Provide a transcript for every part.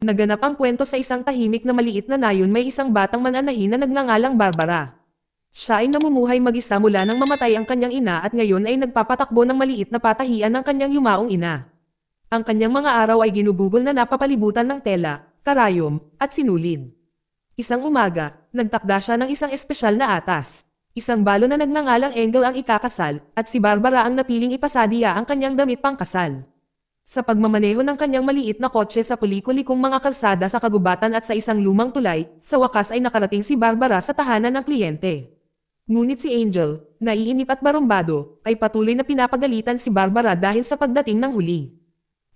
Naganap ang kwento sa isang tahimik na maliit na nayon, may isang batang mananahi na nagngangalang Barbara. Siya ay namumuhay mag-isa mula nang mamatay ang kanyang ina at ngayon ay nagpapatakbo ng maliit na patahian ng kanyang yumaong ina. Ang kanyang mga araw ay ginugugol na napapalibutan ng tela, karayom, at sinulid. Isang umaga, nagtakda siya ng isang espesyal na atas. Isang balo na nagngangalang Engel ang ikakasal, at si Barbara ang napiling ipasadiya ang kanyang damit pangkasal. Sa pagmamaneho ng kanyang maliit na kotse sa palikulikong mga kalsada sa kagubatan at sa isang lumang tulay, sa wakas ay nakarating si Barbara sa tahanan ng kliyente. Ngunit si Angel, naiinip at barumbado, ay patuloy na pinapagalitan si Barbara dahil sa pagdating ng huli.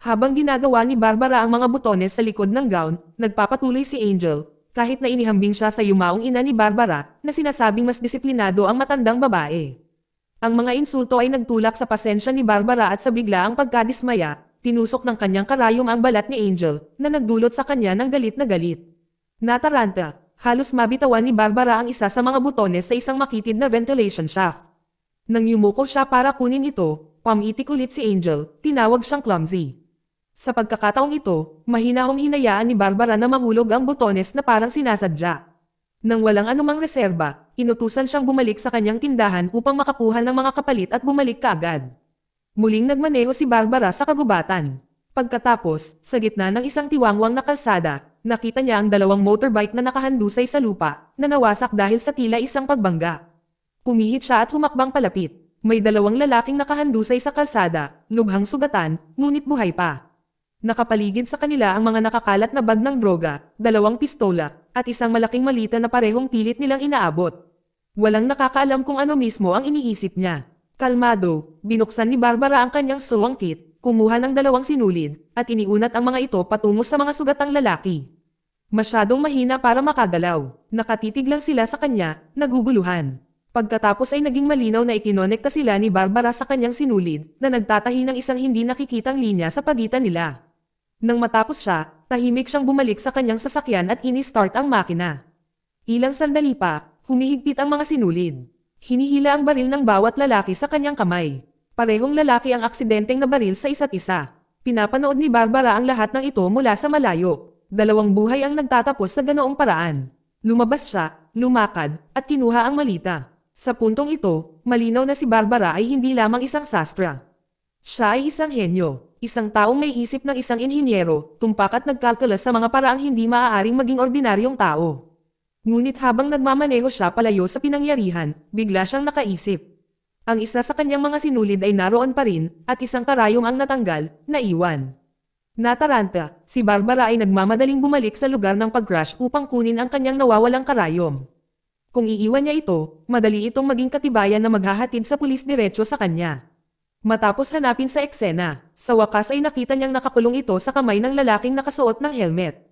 Habang ginagawa ni Barbara ang mga butones sa likod ng gown, nagpapatuloy si Angel, kahit na inihambing siya sa yumaong ina ni Barbara, na sinasabing mas disiplinado ang matandang babae. Ang mga insulto ay nagtulak sa pasensya ni Barbara at sa biglaang pagkadismaya, tinusok ng kanyang karayom ang balat ni Angel, na nagdulot sa kanya ng galit na galit. Nataranta, halos mabitawan ni Barbara ang isa sa mga butones sa isang makitid na ventilation shaft. Nang yumuko siya para kunin ito, pamitik ulit si Angel, tinawag siyang clumsy. Sa pagkakataong ito, mahinahong hinayaan ni Barbara na mahulog ang butones na parang sinasadya. Nang walang anumang reserba, inutusan siyang bumalik sa kanyang tindahan upang makakuha ng mga kapalit at bumalik kaagad. Muling nagmaneho si Barbara sa kagubatan. Pagkatapos, sa gitna ng isang tiwangwang na kalsada, nakita niya ang dalawang motorbike na nakahandusay sa lupa, na nawasak dahil sa tila isang pagbangga. Pumihit siya at humakbang palapit. May dalawang lalaking nakahandusay sa kalsada, lubhang sugatan, ngunit buhay pa. Nakapaligid sa kanila ang mga nakakalat na bag ng droga, dalawang pistola, at isang malaking malita na parehong pilit nilang inaabot. Walang nakakaalam kung ano mismo ang iniisip niya. Kalmado, binuksan ni Barbara ang kanyang sewing kit, kumuha ng dalawang sinulid, at iniunat ang mga ito patungo sa mga sugatang lalaki. Masyadong mahina para makagalaw, nakatitig lang sila sa kanya, naguguluhan. Pagkatapos ay naging malinaw na ikinonekta sila ni Barbara sa kanyang sinulid, na nagtatahi ng isang hindi nakikitang linya sa pagitan nila. Nang matapos siya, tahimik siyang bumalik sa kanyang sasakyan at ini-start ang makina. Ilang sandali pa, humihigpit ang mga sinulid. Hinihila ang baril ng bawat lalaki sa kanyang kamay. Parehong lalaki ang aksidenteng nabaril sa isa't isa. Pinapanood ni Barbara ang lahat ng ito mula sa malayo. Dalawang buhay ang nagtatapos sa ganoong paraan. Lumabas siya, lumakad, at kinuha ang malita. Sa puntong ito, malinaw na si Barbara ay hindi lamang isang sastra. Siya ay isang henyo, isang taong may isip ng isang inhinyero, tumpak at nagkalkulas sa mga paraang hindi maaaring maging ordinaryong tao. Ngunit habang nagmamaneho siya palayo sa pinangyarihan, bigla siyang nakaisip. Ang isa sa kanyang mga sinulid ay naroon pa rin, at isang karayom ang natanggal, naiwan. Nataranta, si Barbara ay nagmamadaling bumalik sa lugar ng pag-crash upang kunin ang kanyang nawawalang karayom. Kung iiwan niya ito, madali itong maging katibayan na maghahatid sa pulis diretso sa kanya. Matapos hanapin sa eksena, sa wakas ay nakita niyang nakakulong ito sa kamay ng lalaking nakasuot ng helmet.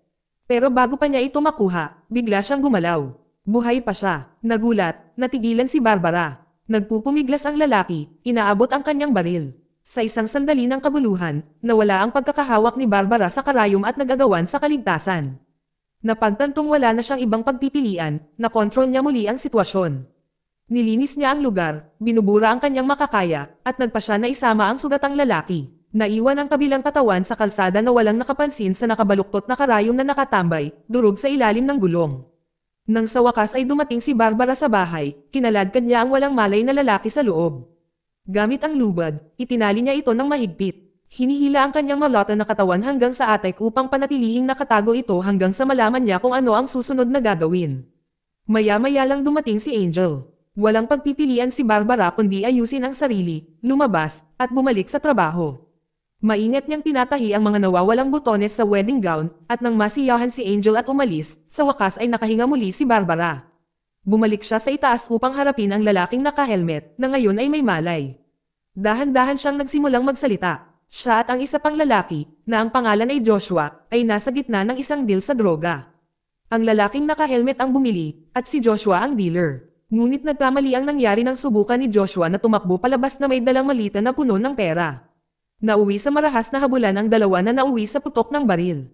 Pero bago pa niya ito makuha, bigla siyang gumalaw. Buhay pa siya. Nagulat, natigilan si Barbara. Nagpupumiglas ang lalaki, inaabot ang kanyang baril. Sa isang sandali ng kabuluhan, nawala ang pagkakahawak ni Barbara sa karayom at nagagawan sa kaligtasan. Napagtantong wala na siyang ibang pagpipilian, nakontrol niya muli ang sitwasyon. Nilinis niya ang lugar, binubura ang kanyang makakaya, at nagpa siya na isama ang sugatang lalaki. Naiwan ang kabilang katawan sa kalsada na walang nakapansin sa nakabaluktot na karayom na nakatambay, durog sa ilalim ng gulong. Nang sa wakas ay dumating si Barbara sa bahay, kinaladkad niya ang walang malay na lalaki sa loob. Gamit ang lubad, itinali niya ito ng mahigpit. Hinihila ang kanyang malata na katawan hanggang sa atek upang panatilihing nakatago ito hanggang sa malaman niya kung ano ang susunod na gagawin. Maya-maya lang dumating si Angel. Walang pagpipilian si Barbara kundi ayusin ang sarili, lumabas, at bumalik sa trabaho. Maingat niyang tinatahi ang mga nawawalang butones sa wedding gown, at nang masiyahan si Angel at umalis, sa wakas ay nakahinga muli si Barbara. Bumalik siya sa itaas upang harapin ang lalaking naka-helmet, na ngayon ay may malay. Dahan-dahan siyang nagsimulang magsalita. Siya at ang isa pang lalaki, na ang pangalan ay Joshua, ay nasa gitna ng isang deal sa droga. Ang lalaking naka-helmet ang bumili, at si Joshua ang dealer. Ngunit nagkamali ang nangyari nang subukan ni Joshua na tumakbo palabas na may dalang malita na puno ng pera. Nauwi sa marahas na habulan ang dalawa na nauwi sa putok ng baril.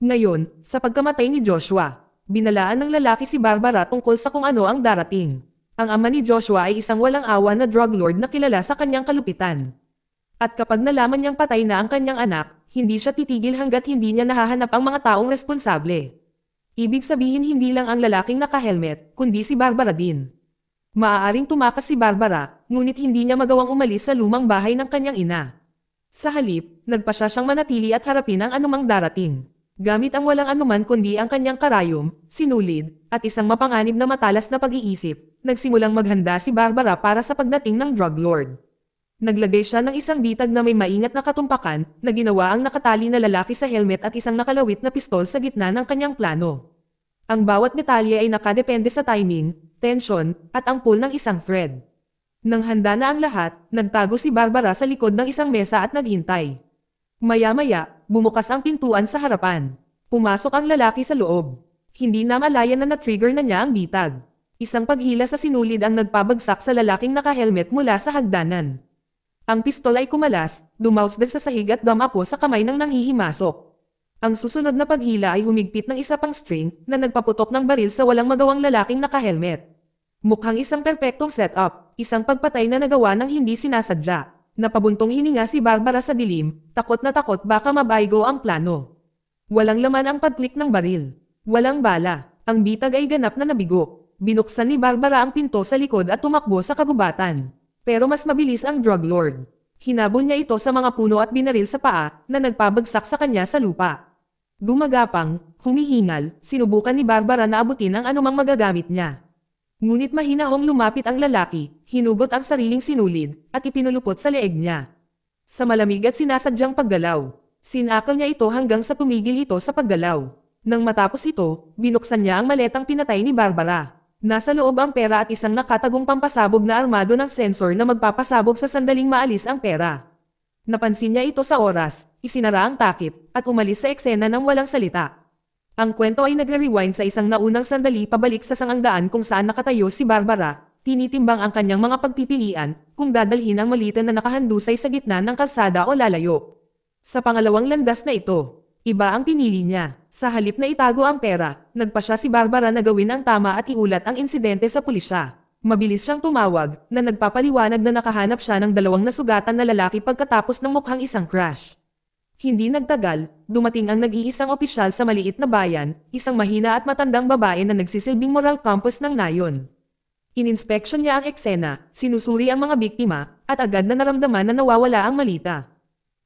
Ngayon, sa pagkamatay ni Joshua, binalaan ng lalaki si Barbara tungkol sa kung ano ang darating. Ang ama ni Joshua ay isang walang awa na drug lord na kilala sa kanyang kalupitan. At kapag nalaman niyang patay na ang kanyang anak, hindi siya titigil hanggat hindi niya nahahanap ang mga taong responsable. Ibig sabihin hindi lang ang lalaking naka-helmet, kundi si Barbara din. Maaaring tumakas si Barbara, ngunit hindi niya magawang umalis sa lumang bahay ng kanyang ina. Sa halip, nagpasya siyang manatili at harapin ang anumang darating. Gamit ang walang anuman kundi ang kanyang karayom, sinulid, at isang mapanganib na matalas na pag-iisip, nagsimulang maghanda si Barbara para sa pagdating ng drug lord. Naglagay siya ng isang bitag na may maingat na katumpakan, na ginawa ang nakatali na lalaki sa helmet at isang nakalawit na pistol sa gitna ng kanyang plano. Ang bawat detalye ay nakadepende sa timing, tensyon, at ang pull ng isang thread. Nang handa na ang lahat, nagtago si Barbara sa likod ng isang mesa at naghintay. Maya-maya, bumukas ang pintuan sa harapan. Pumasok ang lalaki sa loob. Hindi na malaya na na-trigger na niya ang bitag. Isang paghila sa sinulid ang nagpabagsak sa lalaking naka-helmet mula sa hagdanan. Ang pistol ay kumalas, dumausdad sa sahig at dumapo sa kamay ng nanghihimasok. Ang susunod na paghila ay humigpit ng isa pang string na nagpaputok ng baril sa walang magawang lalaking naka-helmet. Mukhang isang perpektong setup, isang pagpatay na nagawa ng hindi sinasadya. Napabuntong hininga si Barbara sa dilim, takot na takot baka mabaygo ang plano. Walang laman ang pagklik ng baril. Walang bala. Ang bitag ay ganap na nabigo. Binuksan ni Barbara ang pinto sa likod at tumakbo sa kagubatan. Pero mas mabilis ang drug lord. Hinabol niya ito sa mga puno at binaril sa paa na nagpabagsak sa kanya sa lupa. Gumagapang, humihingal, sinubukan ni Barbara na abutin ang anumang magagamit niya. Ngunit mahinahong lumapit ang lalaki, hinugot ang sariling sinulid, at ipinulupot sa leeg niya. Sa malamig at sinasadyang paggalaw, sinakal niya ito hanggang sa tumigil ito sa paggalaw. Nang matapos ito, binuksan niya ang maletang pinatay ni Barbara. Nasa loob ang pera at isang nakatagong pampasabog na armado ng sensor na magpapasabog sa sandaling maalis ang pera. Napansin niya ito sa oras, isinara ang takip, at umalis sa eksena ng walang salita. Ang kwento ay nagre-rewind sa isang naunang sandali pabalik sa sangangdaan kung saan nakatayo si Barbara, tinitimbang ang kanyang mga pagpipilian, kung dadalhin ang malitan na nakahandusay sa gitna ng kalsada o lalayo. Sa pangalawang landas na ito, iba ang pinili niya. Sa halip na itago ang pera, nagpasya si Barbara na gawin ang tama at iulat ang insidente sa pulisya. Mabilis siyang tumawag, na nagpapaliwanag na nakahanap siya ng dalawang nasugatan na lalaki pagkatapos ng mukhang isang crash. Hindi nagtagal, dumating ang nag-iisang opisyal sa maliit na bayan, isang mahina at matandang babae na nagsisilbing moral compass ng nayon. Ininspeksyon niya ang eksena, sinusuri ang mga biktima, at agad na naramdaman na nawawala ang malita.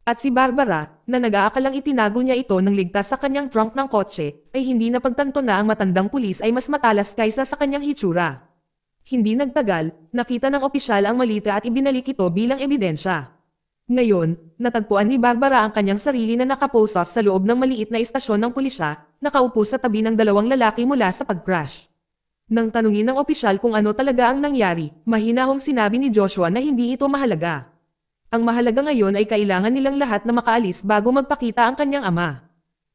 At si Barbara, na nag-aakalang itinago niya ito ng ligtas sa kanyang trunk ng kotse, ay hindi napagtanto na ang matandang pulis ay mas matalas kaysa sa kanyang hitsura. Hindi nagtagal, nakita ng opisyal ang malita at ibinalik ito bilang ebidensya. Ngayon, natagpuan ni Barbara ang kanyang sarili na nakaposas sa loob ng maliit na istasyon ng pulisya, nakaupo sa tabi ng dalawang lalaki mula sa pag-crash. Nang tanungin ng opisyal kung ano talaga ang nangyari, mahinahong sinabi ni Joshua na hindi ito mahalaga. Ang mahalaga ngayon ay kailangan nilang lahat na makaalis bago magpakita ang kanyang ama.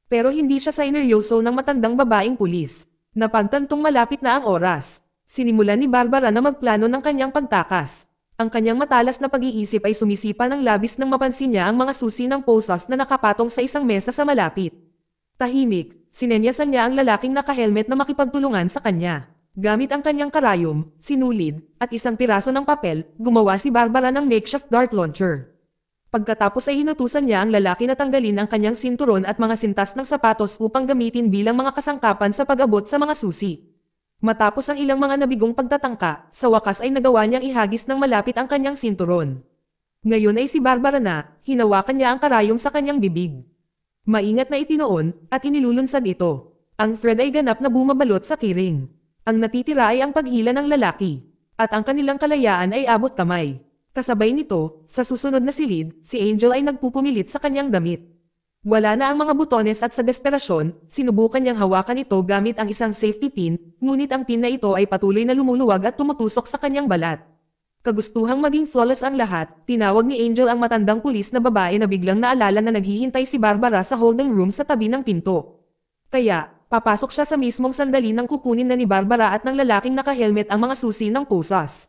Pero hindi siya sineryoso ng matandang babaeng pulis. Napagtantong malapit na ang oras. Sinimulan ni Barbara na magplano ng kanyang pagtakas. Ang kanyang matalas na pag-iisip ay sumisipa ng labis nang mapansin niya ang mga susi ng posas na nakapatong sa isang mesa sa malapit. Tahimik, sinenyasan niya ang lalaking naka-helmet na makipagtulungan sa kanya. Gamit ang kanyang karayom, sinulid, at isang piraso ng papel, gumawa si Barbara ng makeshift dart launcher. Pagkatapos ay hinutusan niya ang lalaki na tanggalin ang kanyang sinturon at mga sintas ng sapatos upang gamitin bilang mga kasangkapan sa pag-abot sa mga susi. Matapos ang ilang mga nabigong pagtatangka, sa wakas ay nagawa niyang ihagis ng malapit ang kanyang sinturon. Ngayon ay si Barbara na, hinawakan niya ang karayom sa kanyang bibig. Maingat na itinoon, at inilulunsad ito. Ang thread ay ganap na bumabalot sa kiring. Ang natitira ay ang paghila ng lalaki. At ang kanilang kalayaan ay abot kamay. Kasabay nito, sa susunod na silid, si Angel ay nagpupumilit sa kanyang damit. Wala na ang mga butones at sa desperasyon, sinubukan niyang hawakan ito gamit ang isang safety pin, ngunit ang pin na ito ay patuloy na lumuluwag at tumutusok sa kanyang balat. Kagustuhang maging flawless ang lahat, tinawag ni Angel ang matandang pulis na babae na biglang naalala na naghihintay si Barbara sa holding room sa tabi ng pinto. Kaya, papasok siya sa mismong sandali nang kukunin na ni Barbara at ng lalaking naka-helmet ang mga susi ng posas.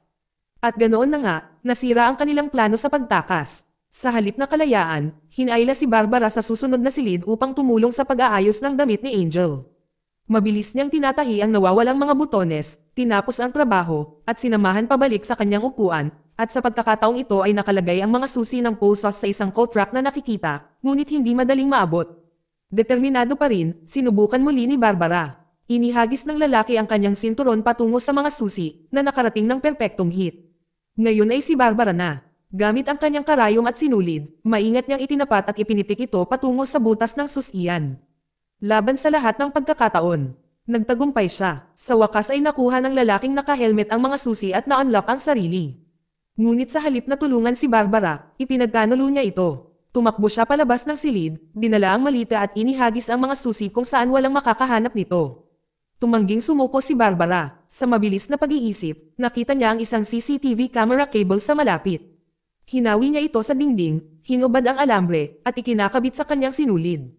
At ganoon na nga, nasira ang kanilang plano sa pagtakas. Sa halip na kalayaan, hinayla si Barbara sa susunod na silid upang tumulong sa pag-aayos ng damit ni Angel. Mabilis niyang tinatahi ang nawawalang mga butones, tinapos ang trabaho, at sinamahan pabalik sa kanyang upuan, At sa pagkakataong ito ay nakalagay ang mga susi ng pulsos sa isang coat rack na nakikita, ngunit hindi madaling maabot. Determinado pa rin, sinubukan muli ni Barbara. Inihagis ng lalaki ang kanyang sinturon patungo sa mga susi, na nakarating ng perpektong hit. Ngayon ay si Barbara na. Gamit ang kanyang karayom at sinulid, maingat niyang itinapat at ipinitik ito patungo sa butas ng susian. Laban sa lahat ng pagkakataon, nagtagumpay siya. Sa wakas ay nakuha ng lalaking naka-helmet ang mga susi at na-unlock ang sarili. Ngunit sa halip na tulungan si Barbara, ipinagkanulo niya ito. Tumakbo siya palabas ng silid, dinala ang malita at inihagis ang mga susi kung saan walang makakahanap nito. Tumangging sumuko si Barbara. Sa mabilis na pag-iisip, nakita niya ang isang CCTV camera cable sa malapit. Hinawi niya ito sa dingding, hinubad ang alambre, at ikinakabit sa kanyang sinulid.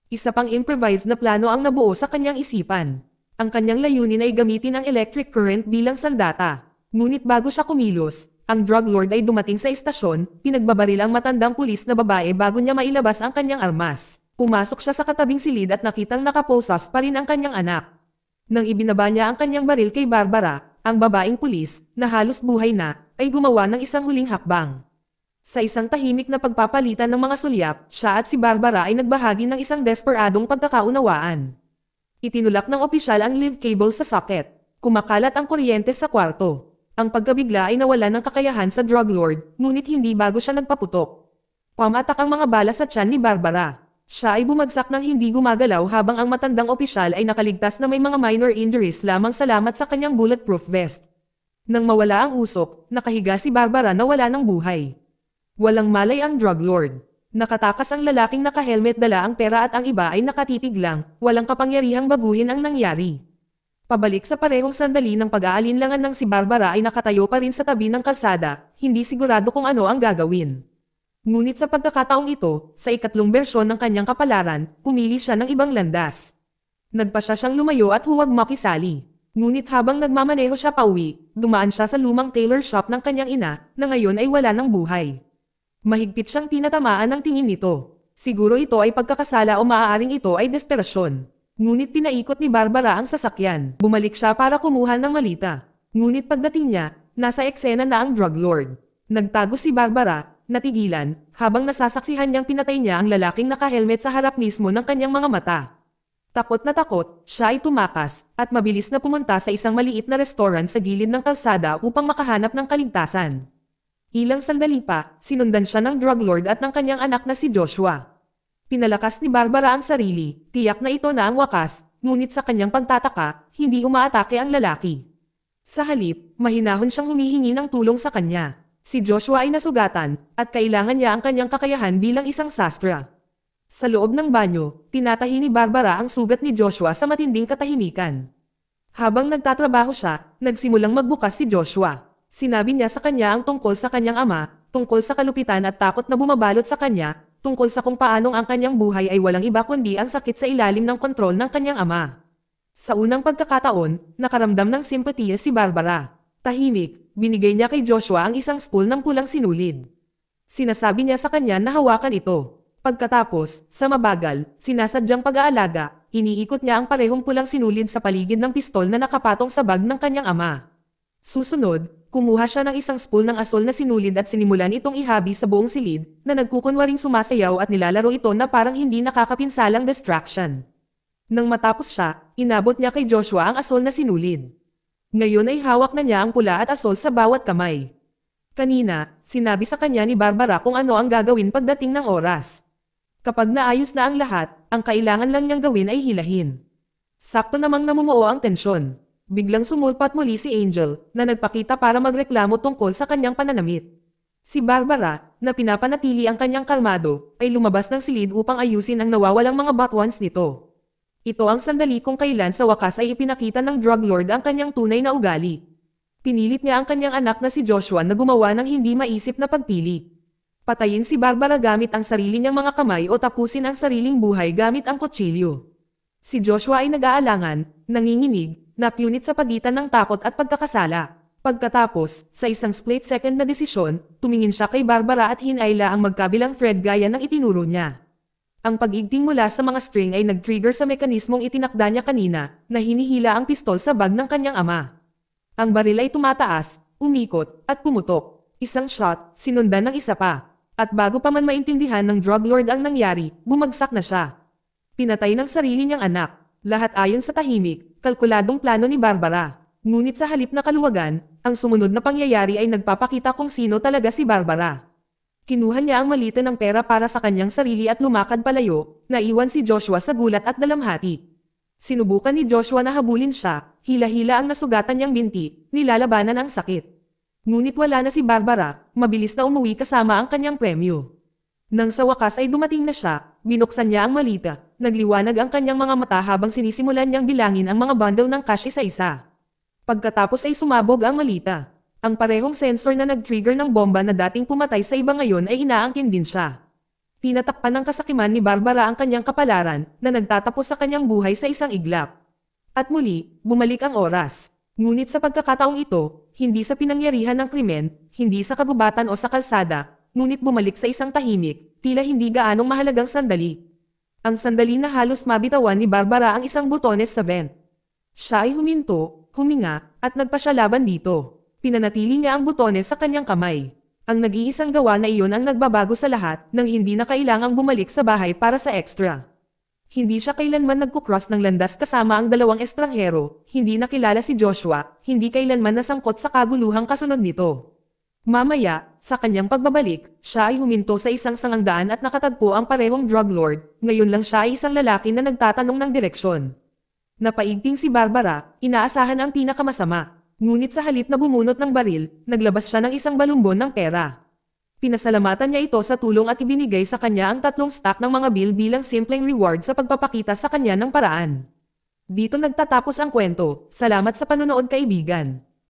Isa pang improvised na plano ang nabuo sa kanyang isipan. Ang kanyang layunin ay gamitin ang electric current bilang sandata. Ngunit bago siya kumilos, ang drug lord ay dumating sa istasyon, pinagbabaril ang matandang pulis na babae bago niya mailabas ang kanyang armas. Pumasok siya sa katabing silid at nakitang nakaposas pa rin ang kanyang anak. Nang ibinaba niya ang kanyang baril kay Barbara, ang babaeng pulis, na halos buhay na, ay gumawa ng isang huling hakbang. Sa isang tahimik na pagpapalitan ng mga sulyap, siya at si Barbara ay nagbahagi ng isang desperadong pagkakaunawaan. Itinulak ng opisyal ang live cable sa socket. Kumakalat ang kuryente sa kwarto. Ang pagkabigla ay nawala ng kakayahan sa drug lord, ngunit hindi bago siya nagpaputok. Pumatak ang mga bala sa tiyan ni Barbara. Siya ay bumagsak ng hindi gumagalaw habang ang matandang opisyal ay nakaligtas na may mga minor injuries lamang salamat sa kanyang bulletproof vest. Nang mawala ang usok, nakahiga si Barbara na wala ng buhay. Walang malay ang drug lord. Nakatakas ang lalaking naka-helmet, dala ang pera at ang iba ay nakatitig lang, walang kapangyarihang baguhin ang nangyari. Pabalik sa parehong sandali ng pag-aalinlangan ng si Barbara ay nakatayo pa rin sa tabi ng kalsada, hindi sigurado kung ano ang gagawin. Ngunit sa pagkakataong ito, sa ikatlong bersyon ng kanyang kapalaran, pumili siya ng ibang landas. Nagpasya siyang lumayo at huwag makisali. Ngunit habang nagmamaneho siya pauwi, dumaan siya sa lumang tailor shop ng kanyang ina, na ngayon ay wala ng buhay. Mahigpit siyang tinatamaan ng tingin nito. Siguro ito ay pagkakasala o maaaring ito ay desperasyon. Ngunit pinaikot ni Barbara ang sasakyan. Bumalik siya para kumuha ng malita. Ngunit pagdating niya, nasa eksena na ang drug lord. Nagtago si Barbara, natigilan, habang nasasaksihan niyang pinatay niya ang lalaking naka-helmet sa harap mismo ng kanyang mga mata. Takot na takot, siya ay tumakas, at mabilis na pumunta sa isang maliit na restaurant sa gilid ng kalsada upang makahanap ng kaligtasan. Ilang sandali pa, sinundan siya ng drug lord at ng kanyang anak na si Joshua. Pinalakas ni Barbara ang sarili, tiyak na ito na ang wakas, ngunit sa kanyang pagtataka, hindi umaatake ang lalaki. Sa halip, mahinahon siyang humihingi ng tulong sa kanya. Si Joshua ay nasugatan, at kailangan niya ang kanyang kakayahan bilang isang sastra. Sa loob ng banyo, tinatahi ni Barbara ang sugat ni Joshua sa matinding katahimikan. Habang nagtatrabaho siya, nagsimulang magbukas si Joshua. Sinabi niya sa kanya ang tungkol sa kanyang ama, tungkol sa kalupitan at takot na bumabalot sa kanya, tungkol sa kung paanong ang kanyang buhay ay walang iba kundi ang sakit sa ilalim ng kontrol ng kanyang ama. Sa unang pagkakataon, nakaramdam ng simpatiya si Barbara. Tahimik, binigay niya kay Joshua ang isang spool ng pulang sinulid. Sinasabi niya sa kanya na hawakan ito. Pagkatapos, sa mabagal, sinasadyang pag-aalaga, iniikot niya ang parehong pulang sinulid sa paligid ng pistol na nakapatong sa bag ng kanyang ama. Susunod, kumuha siya ng isang spool ng asol na sinulid at sinimulan itong ihabi sa buong silid, na nagkukunwaring sumasayaw at nilalaro ito na parang hindi nakakapinsalang distraction. Nang matapos siya, inabot niya kay Joshua ang asol na sinulid. Ngayon ay hawak na niya ang pula at asol sa bawat kamay. Kanina, sinabi sa kanya ni Barbara kung ano ang gagawin pagdating ng oras. Kapag naayos na ang lahat, ang kailangan lang niyang gawin ay hilahin. Sakto namang namumuo ang tensyon. Biglang sumulpat muli si Angel, na nagpakita para magreklamo tungkol sa kanyang pananamit. Si Barbara, na pinapanatili ang kanyang kalmado, ay lumabas ng silid upang ayusin ang nawawalang mga batwans nito. Ito ang sandali kung kailan sa wakas ay ipinakita ng drug lord ang kanyang tunay na ugali. Pinilit niya ang kanyang anak na si Joshua na gumawa ng hindi maisip na pagpili. Patayin si Barbara gamit ang sarili niyang mga kamay o tapusin ang sariling buhay gamit ang kutsilyo. Si Joshua ay nag-aalangan, nanginginig, napunit sa pagitan ng takot at pagkakasala. Pagkatapos, sa isang split-second na desisyon, tumingin siya kay Barbara at hinayla ang magkabilang thread gaya ng itinuro niya. Ang pag-igting mula sa mga string ay nag-trigger sa mekanismong itinakda niya kanina, na hinihila ang pistol sa bag ng kanyang ama. Ang baril ay tumataas, umikot, at pumutok. Isang shot, sinundan ng isa pa. At bago pa man maintindihan ng drug lord ang nangyari, bumagsak na siya. Pinatay ng sarili niyang anak. Lahat ayon sa tahimik, kalkuladong plano ni Barbara. Ngunit sa halip na kaluwagan, ang sumunod na pangyayari ay nagpapakita kung sino talaga si Barbara. Kinuha niya ang malita ng pera para sa kanyang sarili at lumakad palayo, naiwan si Joshua sa gulat at dalamhati. Sinubukan ni Joshua na habulin siya, hila-hila ang nasugatan niyang binti, nilalabanan ang sakit. Ngunit wala na si Barbara, mabilis na umuwi kasama ang kanyang premyo. Nang sa wakas ay dumating na siya, binuksan niya ang malita, nagliwanag ang kanyang mga mata habang sinisimulan niyang bilangin ang mga bundle ng cash isa-isa. Pagkatapos ay sumabog ang malita. Ang parehong sensor na nag-trigger ng bomba na dating pumatay sa iba ngayon ay inaangkin din siya. Tinatakpan ng kasakiman ni Barbara ang kanyang kapalaran na nagtatapos sa kanyang buhay sa isang iglap. At muli, bumalik ang oras. Ngunit sa pagkakataong ito, hindi sa pinangyarihan ng krimen, hindi sa kagubatan o sa kalsada, ngunit bumalik sa isang tahimik, tila hindi gaanong mahalagang sandali. Ang sandali na halos mabitawan ni Barbara ang isang butones sa vent. Siya ay huminto, huminga, at nagpasya laban dito. Pinanatili niya ang butones sa kanyang kamay. Ang nag-iisang gawa na iyon ang nagbabago sa lahat nang hindi na kailangang bumalik sa bahay para sa extra. Hindi siya kailanman nagkukross ng landas kasama ang dalawang estranghero, hindi nakilala si Joshua, hindi kailanman nasangkot sa kaguluhang kasunod nito. Mamaya, sa kanyang pagbabalik, siya ay huminto sa isang sangandaan at nakatagpo ang parehong drug lord, ngayon lang siya ay isang lalaki na nagtatanong ng direksyon. Napaigting si Barbara, inaasahan ang pinakamasama. Ngunit sa halip na bumunot ng baril, naglabas siya ng isang balumbon ng pera. Pinasalamatan niya ito sa tulong at ibinigay sa kanya ang 3 stack ng mga bill bilang simpleng reward sa pagpapakita sa kanya ng paraan. Dito nagtatapos ang kwento. Salamat sa panonood kaibigan.